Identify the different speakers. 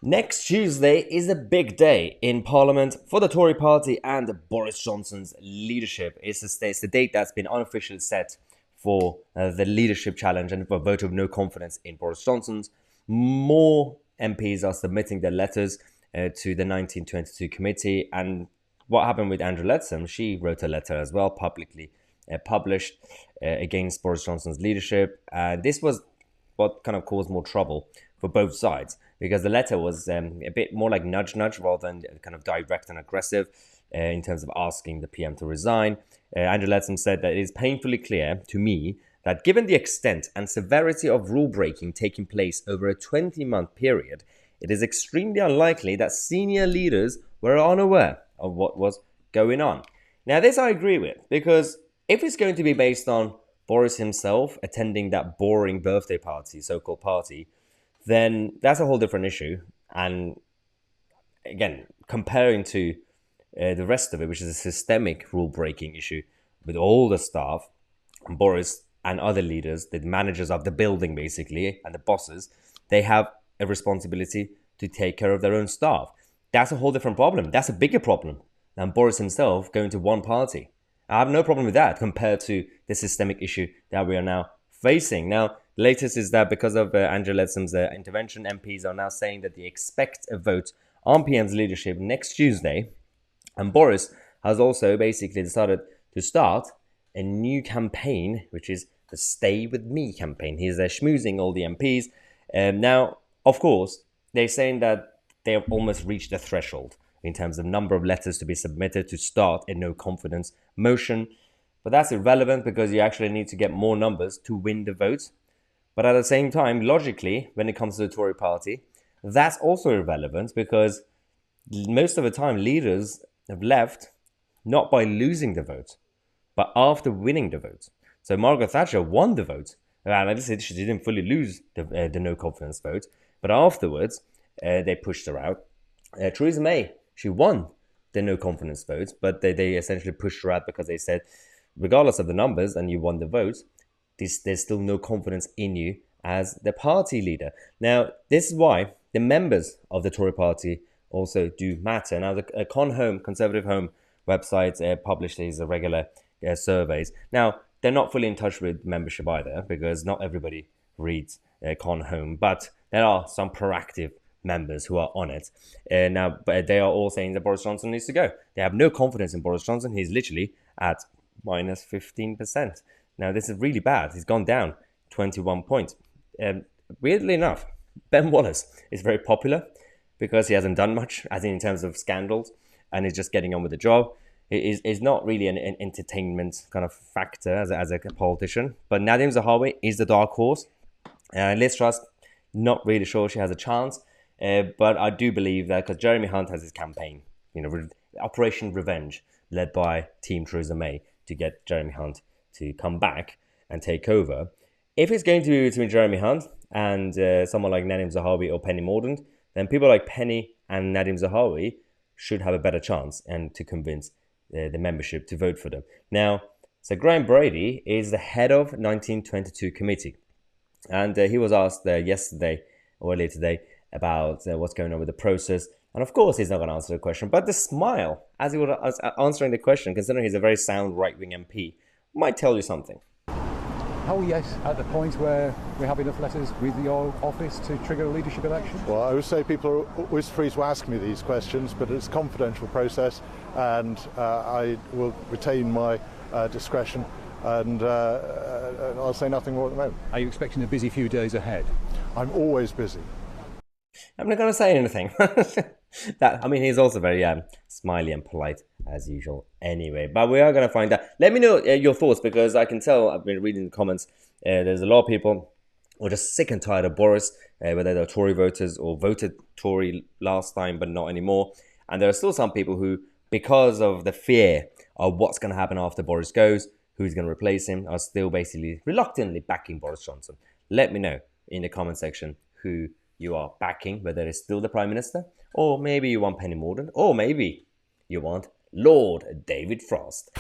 Speaker 1: Next Tuesday is a big day in Parliament for the Tory party and Boris Johnson's leadership. It's the date that's been unofficially set for the leadership challenge and for a vote of no confidence in Boris Johnson's. More MPs are submitting their letters to the 1922 committee. And what happened with Andrew Leadsom? She wrote a letter as well, publicly published against Boris Johnson's leadership. This was what kind of caused more trouble for both sides, because the letter was a bit more like nudge rather than kind of direct and aggressive in terms of asking the PM to resign. Andrew Leadsom said that it is painfully clear to me that given the extent and severity of rule breaking taking place over a 20-month period, it is extremely unlikely that senior leaders were unaware of what was going on. Now, this I agree with, because if it's going to be based on Boris himself attending that boring birthday party, so-called party, then that's a whole different issue. And again, comparing to the rest of it, which is a systemic rule-breaking issue with all the staff, Boris and other leaders, the managers of the building basically, and the bosses, they have a responsibility to take care of their own staff. That's a whole different problem. That's a bigger problem than Boris himself going to one party. I have no problem with that compared to the systemic issue that we are now facing. Now, the latest is that because of Andrew Leadsom's intervention, MPs are now saying that they expect a vote on PM's leadership next Tuesday. And Boris has also basically decided to start a new campaign, which is the Stay With Me campaign. He's schmoozing all the MPs. Now, of course, they're saying that they have almost reached the threshold in terms of number of letters to be submitted to start a no confidence motion. But that's irrelevant because you actually need to get more numbers to win the vote. But at the same time, logically, when it comes to the Tory party, that's also irrelevant because most of the time leaders have left not by losing the vote, but after winning the vote. So Margaret Thatcher won the vote. And she didn't fully lose the no confidence vote, but afterwards they pushed her out. Theresa May, she won the no confidence vote, but they essentially pushed her out because they said, regardless of the numbers and you won the vote, there's still no confidence in you as the party leader. Now, this is why the members of the Tory party also do matter. Now, the Conservative Home website published these regular surveys. Now, they're not fully in touch with membership either because not everybody reads Con Home, but there are some proactive members who are on it. But they are all saying that Boris Johnson needs to go. They have no confidence in Boris Johnson. He's literally at minus 15%. Now, this is really bad. He's gone down 21 points. Weirdly enough, Ben Wallace is very popular because he hasn't done much, as in terms of scandals, and is just getting on with the job. It is not really an entertainment kind of factor as a politician. But Nadhim Zahawi is the dark horse. Liz Truss, not really sure she has a chance. But I do believe that because Jeremy Hunt has his campaign, Operation Revenge, led by Team Theresa May to get Jeremy Hunt to come back and take over. If it's going to be between Jeremy Hunt and someone like Nadhim Zahawi or Penny Mordaunt, then people like Penny and Nadhim Zahawi should have a better chance and to convince the membership to vote for them. Now, so Graham Brady is the head of 1922 committee. And he was asked yesterday or earlier today about what's going on with the process. And of course, he's not going to answer the question. But the smile as he was answering the question, considering he's a very sound right-wing MP, might tell you something.
Speaker 2: Oh yes, at the point where we have enough letters with your office to trigger a leadership election?
Speaker 3: Well, I would say people are always free to ask me these questions, but it's a confidential process and I will retain my discretion and I'll say nothing more at the moment.
Speaker 2: Are you expecting a busy few days ahead?
Speaker 3: I'm always busy.
Speaker 1: I'm not going to say anything. He's also very smiley and polite as usual anyway. But we are going to find out. Let me know your thoughts because I can tell, I've been reading the comments, there's a lot of people who are just sick and tired of Boris, whether they're Tory voters or voted Tory last time but not anymore. And there are still some people who, because of the fear of what's going to happen after Boris goes, who's going to replace him, are still basically reluctantly backing Boris Johnson. Let me know in the comment section who you are backing, whether it's still the Prime Minister, or maybe you want Penny Mordaunt, or maybe you want Lord David Frost.